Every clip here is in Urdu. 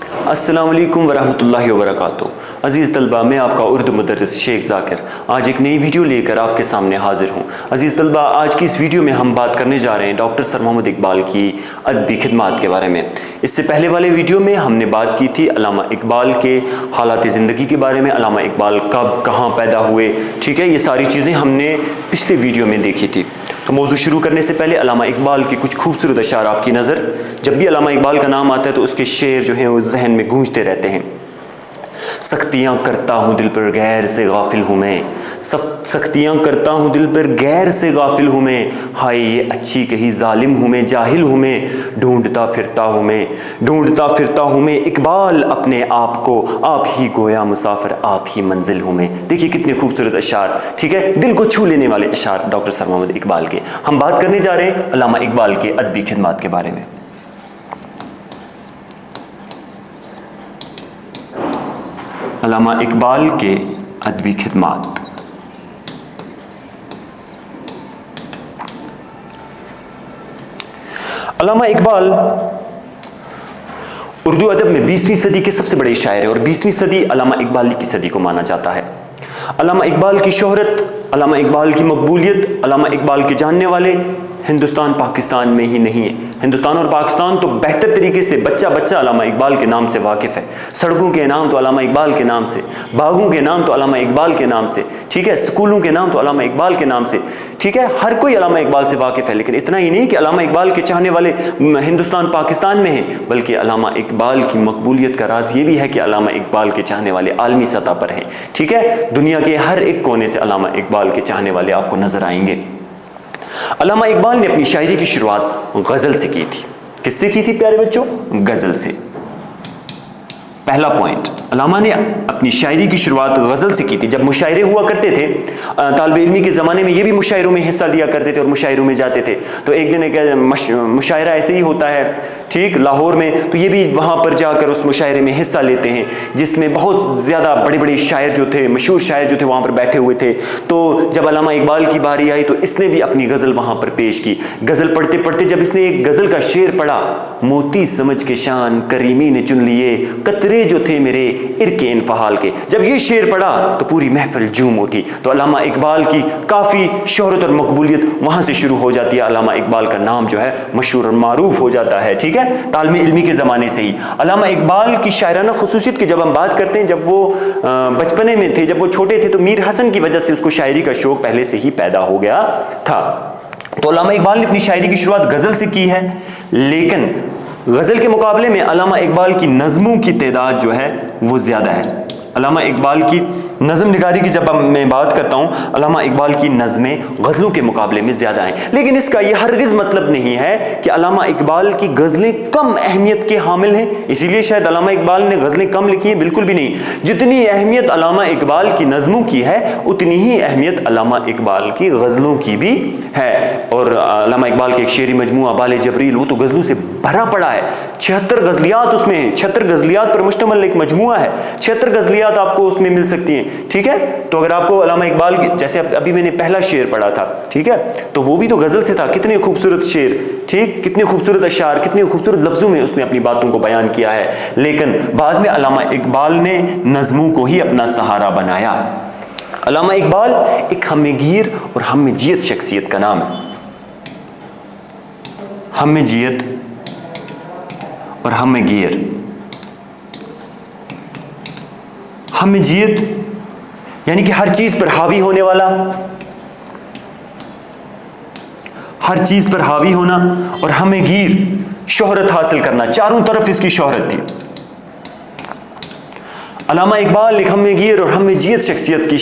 السلام علیکم ورحمۃ اللہ وبرکاتہ۔ عزیز طلبہ، میں آپ کا اردو مدرس شیخ ذاکر آج ایک نئی ویڈیو لے کر آپ کے سامنے حاضر ہوں۔ عزیز طلبہ، آج کی اس ویڈیو میں ہم بات کرنے جا رہے ہیں ڈاکٹر سر محمد اقبال کی ادبی خدمات کے بارے میں۔ اس سے پہلے والے ویڈیو میں ہم نے بات کی تھی علامہ اقبال کے حالات زندگی کے بارے میں، علامہ اقبال کب کہاں پیدا ہوئے، ٹھیک ہے، یہ ساری چیزیں ہم نے پچھلے ویڈیو میں دیکھی تھی۔ تو موضوع شروع کرنے سے پہلے علامہ اقبال کے کچھ خوبصورت اشعار آپ کی نظر۔ جب بھی علامہ اقبال کا نام آتا ہے تو اس کے شعر جو ہیں وہ ذہن میں گونجتے رہتے ہیں۔ سختیاں کرتا ہوں دل پر غیر سے غافل ہوں میں، سختیاں کرتا ہوں دل پر غیر سے غافل ہوں میں، ہائے یہ اچھی کہی ظالم ہوں میں، جاہل ہوں میں، ڈھونڈتا پھرتا ہوں میں اقبال اپنے آپ کو، آپ ہی گویا مسافر آپ ہی منزل ہوں میں۔ دیکھیے کتنے خوبصورت اشعار، ٹھیک ہے، دل کو چھو لینے والے اشعار ڈاکٹر سر محمد اقبال کے۔ ہم بات کرنے جا رہے ہیں علامہ اقبال کے ادبی خدمات کے بارے میں۔ علامہ اقبال کے ادبی خدمات۔ علامہ اقبال اردو ادب میں 20ویں صدی کے سب سے بڑے شاعر ہیں اور 20ویں صدی علامہ اقبال کی صدی کو مانا جاتا ہے۔ علامہ اقبال کی شہرت، علامہ اقبال کی مقبولیت، علامہ اقبال کے جاننے والے ہندوستان پاکستان میں ہی نہیں ہے، ہندوستان اور پاکستان تو بہتر طریقے سے بچہ علامہ اقبال کے نام سے واقف ہے۔ سڑکوں کے نام تو علامہ اقبال کے نام سے، باغوں کے نام تو علامہ اقبال کے نام سے، ٹھیک ہے، اسکولوں کے نام تو علامہ اقبال کے نام سے، ٹھیک ہے، ہر کوئی علامہ اقبال سے واقف ہے۔ لیکن اتنا ہی نہیں کہ علامہ اقبال کے چاہنے والے ہندوستان پاکستان میں ہیں، بلکہ علامہ اقبال کی مقبولیت کا راز یہ بھی ہے کہ علامہ اقبال کے چاہنے والے عالمی سطح پر ہیں، ٹھیک ہے، دنیا کے ہر ایک کونے سے علامہ اقبال کے چاہنے والے آپ کو نظر آئیں گے۔ علامہ اقبال نے اپنی شاعری کی شروعات غزل سے کی تھی۔ کس سے کی تھی پیارے بچوں؟ غزل سے۔ پہلا پوائنٹ، علامہ نے اپنی شاعری کی شروعات غزل سے کی تھی۔ جب مشاعرے ہوا کرتے تھے، طالب علمی کے زمانے میں یہ بھی مشاعروں میں حصہ لیا کرتے تھے اور مشاعروں میں جاتے تھے۔ تو ایک دن ایک مشاعرہ ایسے ہی ہوتا ہے، ٹھیک، لاہور میں، تو یہ بھی وہاں پر جا کر اس مشاعرے میں حصہ لیتے ہیں، جس میں بہت زیادہ بڑے بڑے شاعر جو تھے، مشہور شاعر جو تھے وہاں پر بیٹھے ہوئے تھے۔ تو جب علامہ اقبال کی باری آئی تو اس نے بھی اپنی غزل وہاں پر پیش کی۔ غزل پڑھتے پڑھتے جب اس نے ایک غزل کا شعر پڑھا، موتی سمجھ کے شان کریمی نے چن لیے، قطرے جو تھے میرے عرق انفحال کے، جب یہ شعر پڑھا تو پوری محفل جھوم اٹھی۔ تو علامہ اقبال کی کافی شہرت اور مقبولیت وہاں سے شروع ہو جاتی ہے۔ علامہ اقبال کا نام جو ہے مشہور اور معروف ہو جاتا ہے، ٹھیک ہے، طالب علمی کے زمانے سے ہی۔ علامہ اقبال کی شاعرانہ خصوصیت کی جب ہم بات کرتے ہیں، جب وہ بچپنے میں تھے، جب وہ چھوٹے تھے، تو میر حسن کی وجہ سے اس کو شاعری کا شوق پہلے سے ہی پیدا ہو گیا تھا۔ تو علامہ اقبال نے اپنی شاعری کی شروعات غزل سے کی ہے، لیکن غزل کے مقابلے میں علامہ اقبال کی نظموں کی تعداد جو ہے وہ زیادہ ہے۔ علامہ اقبال کی نظم نگاری کی جب میں بات کرتا ہوں، علامہ اقبال کی نظمیں غزلوں کے مقابلے میں زیادہ ہیں، لیکن اس کا یہ ہرگز مطلب نہیں ہے کہ علامہ اقبال کی غزلیں کم اہمیت کے حامل ہیں، اسی لیے شاید علامہ اقبال نے غزلیں کم لکھی ہیں، بالکل بھی نہیں۔ جتنی اہمیت علامہ اقبال کی نظموں کی ہے، اتنی ہی اہمیت علامہ اقبال کی غزلوں کی بھی ہے۔ اور علامہ اقبال کے ایک شعری مجموعہ بال جبریل، وہ تو غزلوں سے بھرا پڑا ہے، 76 غزلیات اس میں ہیں، 76 غزلیات پر مشتمل ایک مجموعہ ہے، 76 غزلیات آپ کو اس میں مل سکتی ہیں، ٹھیک ہے۔ تو اگر آپ کو علامہ اقبال کی، جیسے ابھی میں نے پہلا شعر پڑھا تھا، ٹھیک ہے، تو وہ بھی تو غزل سے تھا، کتنے خوبصورت شعر، ٹھیک، کتنے خوبصورت اشعار، کتنے خوبصورت لفظوں میں اس نے اپنی باتوں کو بیان کیا ہے۔ لیکن بعد میں علامہ اقبال نے نظموں کو ہی اپنا سہارا بنایا۔ علامہ اقبال ایک ہمہ گیر اور ہمہ جیت شخصیت کا نام ہے۔ ہمہ جیت اور ہمہ گیر۔ ہمہ جیت یعنی کہ ہر چیز پر حاوی ہونے والا، ہر چیز پر حاوی ہونا، اور ہمہ گیر شہرت حاصل کرنا، چاروں طرف اس کی شہرت تھی۔ علامہ اقبال ایک ہمہ گیر اور ہمہ جیت شخصیت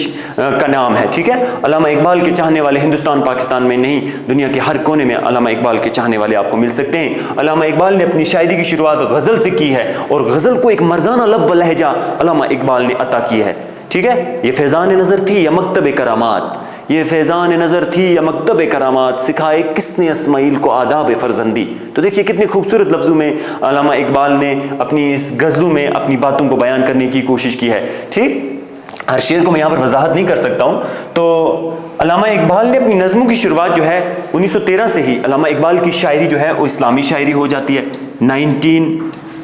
کا نام ہے، ٹھیک ہے۔ علامہ اقبال کے چاہنے والے ہندوستان پاکستان میں نہیں، دنیا کے ہر کونے میں علامہ اقبال کے چاہنے والے آپ کو مل سکتے ہیں۔ علامہ اقبال نے اپنی شاعری کی شروعات غزل سے کی ہے، اور غزل کو ایک مردانہ لب و لہجہ علامہ اقبال نے عطا کی ہے، ٹھیک ہے۔ یہ فیضان نظر تھی یا مکتب کرامات، یہ فیضان نظر تھی یا مکتب کرامات، سکھائے کس نے اسماعیل کو آداب فرزندی۔ تو دیکھیے کتنے خوبصورت لفظوں میں علامہ اقبال نے اپنی اس غزلوں میں اپنی باتوں کو بیان کرنے کی کوشش کی ہے، ٹھیک۔ ہر شعر کو میں یہاں پر وضاحت نہیں کر سکتا ہوں۔ تو علامہ اقبال نے اپنی نظموں کی شروعات جو ہے 1913 سے ہی، علامہ اقبال کی شاعری جو ہے وہ اسلامی شاعری ہو جاتی ہے۔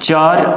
4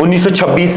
1926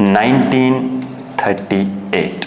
1938।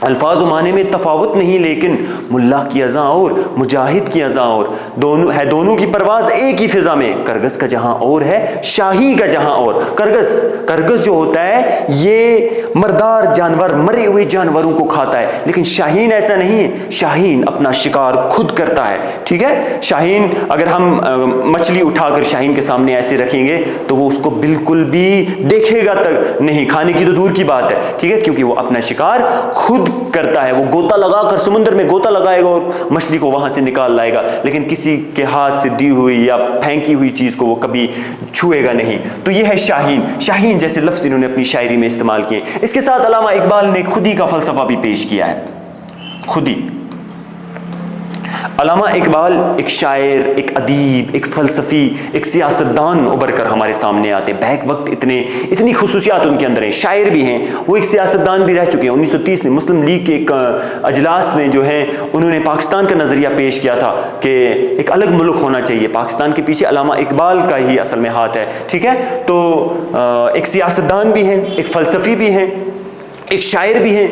الفاظ و معنی میں تفاوت نہیں، لیکن ملا کی اذاں اور مجاہد کی اذاں اور، دونوں کی پرواز ایک ہی فضا میں، کرگس کا جہاں اور ہے شاہی کا جہاں اور۔ کرگس جو ہوتا ہے یہ مردار جانور، مرے ہوئے جانوروں کو کھاتا ہے، لیکن شاہین ایسا نہیں ہے، شاہین اپنا شکار خود کرتا ہے، ٹھیک ہے۔ شاہین اگر ہم مچھلی اٹھا کر شاہین کے سامنے ایسے رکھیں گے تو وہ اس کو بالکل بھی دیکھے گا تک نہیں، کھانے کی تو دور کی بات ہے، ٹھیک ہے، کیونکہ وہ اپنا شکار خود کرتا ہے، وہ گوتا لگا کر سمندر میں گوتا لگائے گا اور مچھلی کو وہاں سے نکال لائے گا، لیکن کسی کے ہاتھ سے دی ہوئی یا پھینکی ہوئی چیز کو وہ کبھی چھوئے گا نہیں۔ تو یہ ہے شاہین۔ شاہین جیسے لفظ انہوں نے اپنی شاعری میں استعمال کیے۔ اس کے ساتھ علامہ اقبال نے خودی کا فلسفہ بھی پیش کیا ہے۔ خودی، علامہ اقبال ایک شاعر، ایک ادیب، ایک فلسفی، ایک سیاستدان ابھر کر ہمارے سامنے آتے، بیک وقت اتنی خصوصیات ان کے اندر ہیں، شاعر بھی ہیں، وہ ایک سیاستدان بھی رہ چکے ہیں۔ 1930 میں مسلم لیگ کے ایک اجلاس میں جو ہے انہوں نے پاکستان کا نظریہ پیش کیا تھا کہ ایک الگ ملک ہونا چاہیے، پاکستان کے پیچھے علامہ اقبال کا ہی اصل میں ہاتھ ہے، ٹھیک ہے۔ تو ایک سیاستدان بھی ہیں، ایک فلسفی بھی ہیں، ایک شاعر بھی ہیں،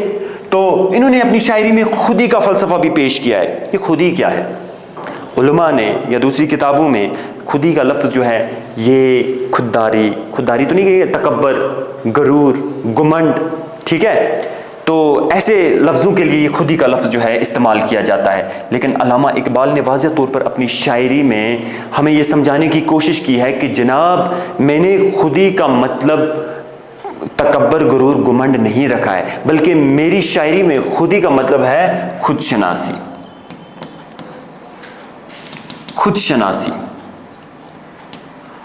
تو انہوں نے اپنی شاعری میں خودی کا فلسفہ بھی پیش کیا ہے۔ یہ خودی کیا ہے؟ علماء نے یا دوسری کتابوں میں خودی کا لفظ جو ہے یہ خودداری تو نہیں کہیں گے، تکبر، غرور، گمنڈ، ٹھیک ہے، تو ایسے لفظوں کے لیے یہ خودی کا لفظ جو ہے استعمال کیا جاتا ہے۔ لیکن علامہ اقبال نے واضح طور پر اپنی شاعری میں ہمیں یہ سمجھانے کی کوشش کی ہے کہ جناب میں نے خودی کا مطلب تکبر، غرور، گمنڈ نہیں رکھا ہے، بلکہ میری شاعری میں خودی کا مطلب ہے خود شناسی۔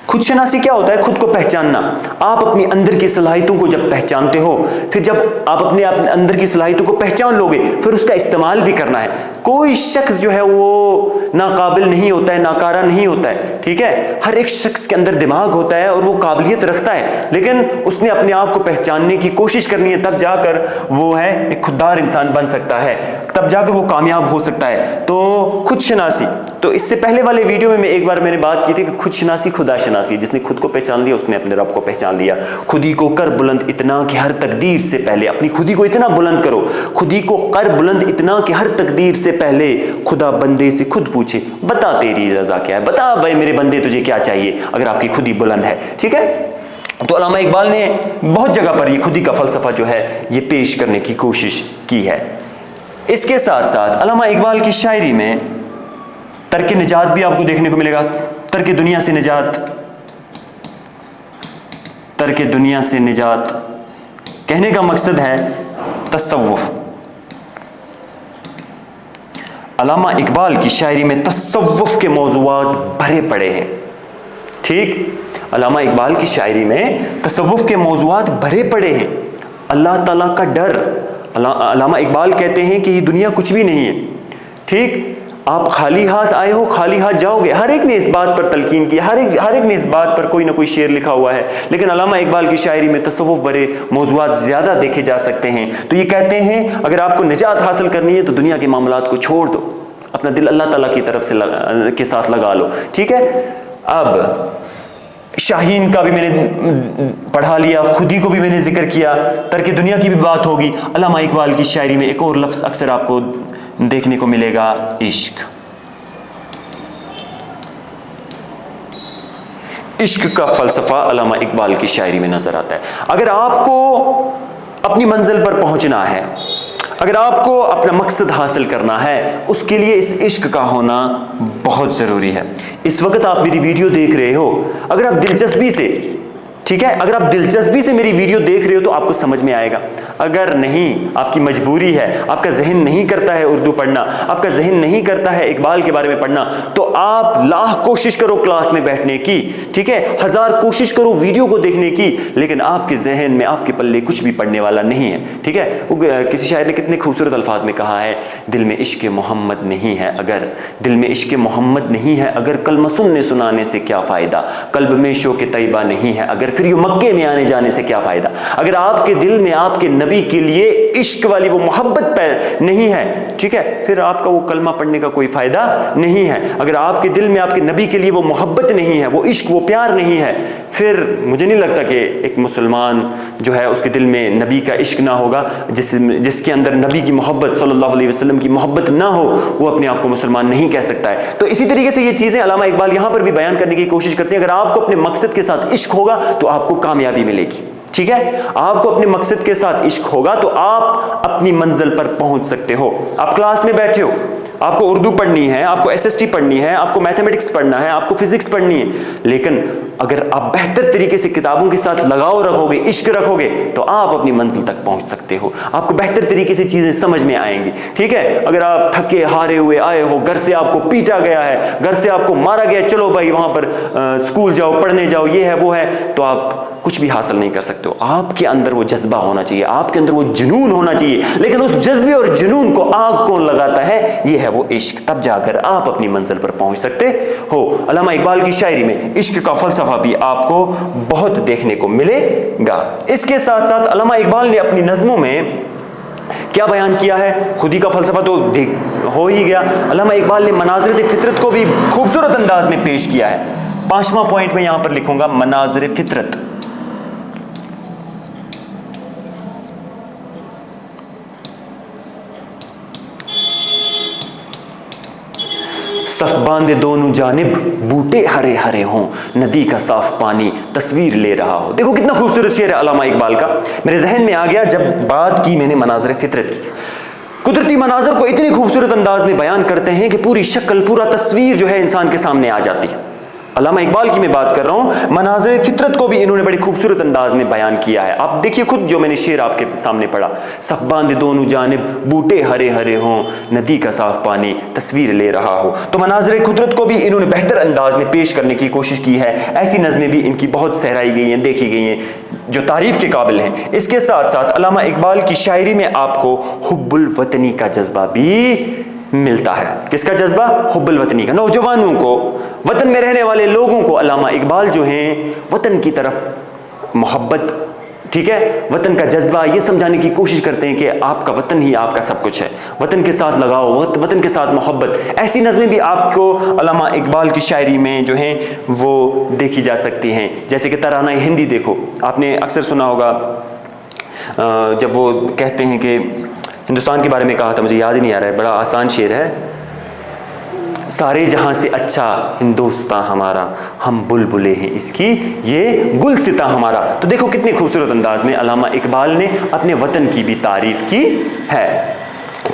خود شناسی کیا ہوتا ہے؟ خود کو پہچاننا۔ آپ اپنی اندر کی صلاحیتوں کو جب پہچانتے ہو، پھر جب آپ اپنے اندر کی صلاحیتوں کو پہچان لو گے، پھر اس کا استعمال بھی کرنا ہے۔ کوئی شخص جو ہے وہ ناقابل نہیں ہوتا ہے، ناکارہ نہیں ہوتا ہے، ٹھیک ہے۔ ہر ایک شخص کے اندر دماغ ہوتا ہے اور وہ قابلیت رکھتا ہے، لیکن اس نے اپنے آپ کو پہچاننے کی کوشش کرنی ہے، تب جا کر وہ ہے ایک خوددار انسان بن سکتا ہے، تب جا کر وہ کامیاب ہو سکتا ہے۔ تو خود شناسی، تو اس سے پہلے والے ویڈیو میں ایک بار میں نے بات کی تھی کہ خود شناسی خدا شناسی، جس نے خود کو پہچان لیا اس نے اپنے رب کو پہچان لیا۔ خودی کو کر بلند اتنا کہ ہر تقدیر سے پہلے، اپنی خودی کو اتنا بلند کرو، خودی کو کر بلند اتنا کہ ہر تقدیر سے پہلے خدا بندے سے خود پوچھے بتا تیری رضا کیا ہے، بتا بھائی میرے بندے تجھے کیا چاہیے، اگر آپ کی خودی بلند ہے، ٹھیک ہے۔ تو علامہ اقبال نے بہت جگہ پر یہ خودی کا فلسفہ جو ہے یہ پیش کرنے کی کوشش کی ہے۔ اس کے ساتھ ساتھ علامہ اقبال کی شاعری میں ترک نجات بھی آپ کو دیکھنے کو ملے گا۔ ترک دنیا سے نجات، ترک دنیا سے نجات کہنے کا مقصد ہے تصوف۔ علامہ اقبال کی شاعری میں تصوف کے موضوعات بھرے پڑے ہیں، ٹھیک۔ علامہ اقبال کی شاعری میں تصوف کے موضوعات بھرے پڑے ہیں۔ اللہ تعالیٰ کا ڈر، علامہ اقبال کہتے ہیں کہ یہ دنیا کچھ بھی نہیں ہے، ٹھیک۔ آپ خالی ہاتھ آئے ہو، خالی ہاتھ جاؤ گے۔ ہر ایک نے اس بات پر تلقین کی، ہر ایک نے اس بات پر کوئی نہ کوئی شعر لکھا ہوا ہے، لیکن علامہ اقبال کی شاعری میں تصوف بھرے موضوعات زیادہ دیکھے جا سکتے ہیں۔ تو یہ کہتے ہیں اگر آپ کو نجات حاصل کرنی ہے تو دنیا کے معاملات کو چھوڑ دو، اپنا دل اللہ تعالیٰ کی طرف سے کے ساتھ لگا لو، ٹھیک ہے۔ اب شاہین کا بھی میں نے پڑھا لیا، خودی کو بھی میں نے ذکر کیا، ترک دنیا کی بھی بات ہوگی۔ علامہ اقبال کی شاعری میں ایک اور لفظ اکثر آپ کو دیکھنے کو ملے گا، عشق۔ عشق کا فلسفہ علامہ اقبال کی شاعری میں نظر آتا ہے۔ اگر آپ کو اپنی منزل پر پہنچنا ہے، اگر آپ کو اپنا مقصد حاصل کرنا ہے، اس کے لیے اس عشق کا ہونا بہت ضروری ہے۔ اس وقت آپ میری ویڈیو دیکھ رہے ہو، اگر آپ دلچسپی سے، ٹھیک ہے، اگر آپ دلچسپی سے میری ویڈیو دیکھ رہے ہو تو آپ کو سمجھ میں آئے گا۔ اگر نہیں، آپ کی مجبوری ہے، آپ کا ذہن نہیں کرتا ہے اردو پڑھنا، آپ کا ذہن نہیں کرتا ہے اقبال کے بارے میں پڑھنا، تو آپ لاکھ کوشش کرو کلاس میں بیٹھنے کی، ٹھیک ہے، ہزار کوشش کرو ویڈیو کو دیکھنے کی، لیکن آپ کے ذہن میں، آپ کے پلے کچھ بھی پڑھنے والا نہیں ہے، ٹھیک ہے۔ کسی شاعر نے کتنے خوبصورت الفاظ میں کہا ہے، دل میں عشق محمد نہیں ہے اگر، دل میں عشق محمد نہیں ہے اگر، کلمہ سننے سنانے سے کیا فائدہ، قلب میں شوق طیبہ نہیں ہے اگر، پھر یہ مکے میں آنے جانے سے کیا فائدہ؟ اگر آپ کے دل میں آپ کے نبی کے لیے عشق والی وہ محبت نہیں ہے، ٹھیک ہے، پھر آپ کا وہ کلمہ پڑھنے کا کوئی فائدہ نہیں ہے۔ اگر آپ کے دل میں آپ کے نبی کے لیے وہ محبت نہیں ہے، وہ عشق، وہ پیار نہیں ہے، پھر مجھے نہیں لگتا کہ ایک مسلمان جو ہے اس کے دل میں نبی کا عشق نہ ہوگا، جس کے اندر نبی کی محبت، صلی اللہ علیہ وسلم کی محبت نہ ہو، وہ اپنے آپ کو مسلمان نہیں کہہ سکتا ہے۔ تو اسی طریقے سے یہ چیزیں علامہ اقبال یہاں پر بھی بیان کرنے کی کوشش کرتے ہیں۔ اگر آپ کو اپنے مقصد کے ساتھ عشق ہوگا تو آپ کو کامیابی ملے گی، ٹھیک ہے، آپ کو اپنے مقصد کے ساتھ عشق ہوگا تو آپ اپنی منزل پر پہنچ سکتے ہو۔ آپ کلاس میں بیٹھے ہو، آپ کو اردو پڑھنی ہے، آپ کو SST پڑھنی ہے، آپ کو میتھمیٹکس پڑھنا ہے، آپ کو فزکس پڑھنی ہے، لیکن اگر آپ بہتر طریقے سے کتابوں کے ساتھ لگاؤ رکھو گے، عشق رکھو گے، تو آپ اپنی منزل تک پہنچ سکتے ہو۔ آپ کو بہتر طریقے سے چیزیں سمجھ میں آئیں گی، ٹھیک ہے۔ اگر آپ تھکے ہارے ہوئے آئے ہو، گھر سے آپ کو پیٹا گیا ہے، گھر سے آپ کو مارا گیا، چلو بھائی وہاں پر اسکول جاؤ، پڑھنے جاؤ، یہ ہے وہ ہے، تو آپ کچھ بھی حاصل نہیں کر سکتے ہو۔ آپ کے اندر وہ جذبہ ہونا چاہیے، آپ کے اندر وہ جنون ہونا چاہیے، لیکن اس جذبے اور جنون کو آگ کون لگاتا ہے؟ یہ ہے وہ عشق۔ تب جا کر آپ اپنی منزل پر پہنچ سکتے ہو۔ علامہ اقبال کی شاعری میں عشق کا فلسفہ بھی آپ کو بہت دیکھنے کو ملے گا۔ اس کے ساتھ ساتھ علامہ اقبال نے اپنی نظموں میں کیا بیان کیا ہے؟ خودی کا فلسفہ تو ہو ہی گیا، علامہ اقبال نے مناظر فطرت کو بھی خوبصورت انداز میں پیش کیا ہے۔ 5واں پوائنٹ میں یہاں پر لکھوں گا، مناظر فطرت۔ صف باندھے دونوں جانب بوٹے ہرے ہرے ہوں، ندی کا صاف پانی تصویر لے رہا ہو۔ دیکھو کتنا خوبصورت شعر ہے علامہ اقبال کا۔ میرے ذہن میں آ گیا جب بات کی میں نے مناظر فطرت کی۔ قدرتی مناظر کو اتنی خوبصورت انداز میں بیان کرتے ہیں کہ پوری شکل، پورا تصویر جو ہے انسان کے سامنے آ جاتی ہے۔ علامہ اقبال کی میں بات کر رہا ہوں، مناظر فطرت کو بھی انہوں نے بڑی خوبصورت انداز میں بیان کیا ہے۔ آپ دیکھیے خود جو میں نے شعر آپ کے سامنے پڑھا، صف باندھے دونوں جانب بوٹے ہرے ہرے ہوں، ندی کا صاف پانی تصویر لے رہا ہو۔ تو مناظر قدرت کو بھی انہوں نے بہتر انداز میں پیش کرنے کی کوشش کی ہے۔ ایسی نظمیں بھی ان کی بہت سہرائی گئی ہیں، دیکھی گئی ہیں، جو تعریف کے قابل ہیں۔ اس کے ساتھ ساتھ علامہ اقبال کی شاعری میں آپ کو حب الوطنی کا جذبہ بھی ملتا ہے۔ کس کا جذبہ؟ حب الوطنی کا۔ نوجوانوں کو، وطن میں رہنے والے لوگوں کو علامہ اقبال جو ہیں وطن کی طرف محبت، ٹھیک ہے، وطن کا جذبہ یہ سمجھانے کی کوشش کرتے ہیں کہ آپ کا وطن ہی آپ کا سب کچھ ہے، وطن کے ساتھ لگاؤ، وطن کے ساتھ محبت۔ ایسی نظمیں بھی آپ کو علامہ اقبال کی شاعری میں جو ہیں وہ دیکھی جا سکتی ہیں۔ جیسے کہ ترانہ ہندی دیکھو، آپ نے اکثر سنا ہوگا جب وہ کہتے ہیں کہ ہندوستان کے بارے میں کہا تھا، مجھے یاد ہی نہیں آ رہا ہے، بڑا آسان شعر ہے، سارے جہاں سے اچھا ہندوستان ہمارا، ہم بلبلے ہیں اس کی یہ گلستاں ہمارا۔ تو دیکھو کتنی خوبصورت انداز میں علامہ اقبال نے اپنے وطن کی بھی تعریف کی ہے۔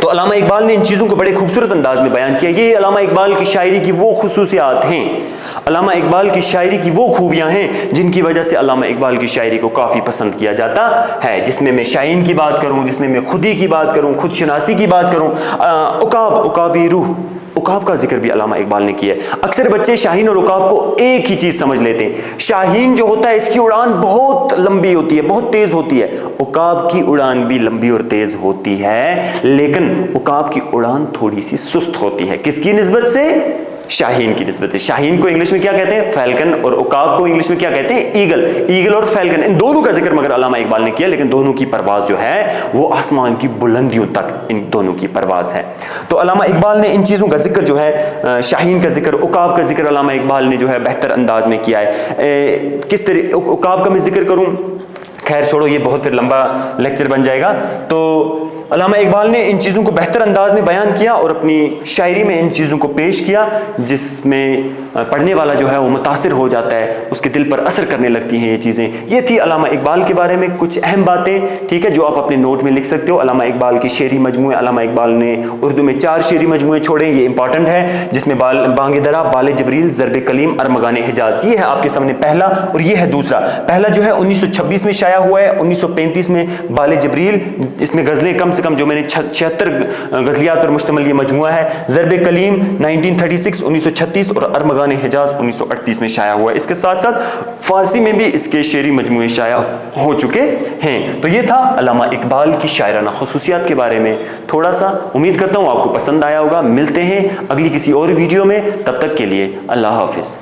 تو علامہ اقبال نے ان چیزوں کو بڑے خوبصورت انداز میں بیان کیا۔ یہ علامہ اقبال کی شاعری کی وہ خصوصیات ہیں، علامہ اقبال کی شاعری کی وہ خوبیاں ہیں جن کی وجہ سے علامہ اقبال کی شاعری کو کافی پسند کیا جاتا ہے۔ جس میں شائن کی بات کروں، جس میں خودی کی بات کروں، خود شناسی کی بات کروں، عقابی روح، عقاب کا ذکر بھی علامہ اقبال نے کیا ہے۔ اکثر بچے شاہین اور عقاب کو ایک ہی چیز سمجھ لیتے ہیں۔ شاہین جو ہوتا ہے اس کی اڑان بہت لمبی ہوتی ہے، بہت تیز ہوتی ہے۔ عقاب کی اڑان بھی لمبی اور تیز ہوتی ہے، لیکن عقاب کی اڑان تھوڑی سی سست ہوتی ہے۔ کس کی نسبت سے؟ شاہین کی نسبت سے۔ شاہین کو انگلش میں کیا کہتے ہیں؟ فیلکن، اور عقاب کو انگلش میں کیا کہتے ہیں؟ ایگل۔ ایگل اور فیلکن، ان دونوں کا ذکر مگر علامہ اقبال نے کیا، لیکن دونوں کی پرواز جو ہے وہ آسمان کی بلندیوں تک ان دونوں کی پرواز ہے۔ تو علامہ اقبال نے ان چیزوں کا ذکر جو ہے، شاہین کا ذکر، عقاب کا ذکر علامہ اقبال نے جو ہے بہتر انداز میں کیا ہے۔ کس طرح عقاب کا میں ذکر کروں، خیر چھوڑو یہ بہت لمبا لیکچر بن جائے گا۔ تو علامہ اقبال نے ان چیزوں کو بہتر انداز میں بیان کیا اور اپنی شاعری میں ان چیزوں کو پیش کیا، جس میں پڑھنے والا جو ہے وہ متاثر ہو جاتا ہے، اس کے دل پر اثر کرنے لگتی ہیں یہ چیزیں۔ یہ تھی علامہ اقبال کے بارے میں کچھ اہم باتیں، ٹھیک ہے، جو آپ اپنے نوٹ میں لکھ سکتے ہو۔ علامہ اقبال کی شعری مجموعے، علامہ اقبال نے اردو میں 4 شعری مجموعے چھوڑے، یہ امپورٹنٹ ہے، جس میں بانگ درا، بال جبریل، ضرب کلیم، ارمغان حجاز، یہ ہے آپ کے سامنے پہلا، اور یہ ہے دوسرا۔ پہلا جو ہے 1926 میں شائع ہوا ہے، 1935 میں بال جبریل، اس میں غزلیں کم سے کم جو میں نے 76 غزلیات پر مشتمل یہ مجموعہ ہے۔ ضرب کلیم 1936 1936 اور ارمغان حجاز 1938 میں شائع ہوا ہے۔ اس کے ساتھ ساتھ فارسی میں بھی اس کے شعری مجموعے شائع ہو چکے ہیں۔ تو یہ تھا علامہ اقبال کی شاعرانہ خصوصیات کے بارے میں تھوڑا سا، امید کرتا ہوں آپ کو پسند آیا ہوگا۔ ملتے ہیں اگلی کسی اور ویڈیو میں، تب تک کے لیے اللہ حافظ۔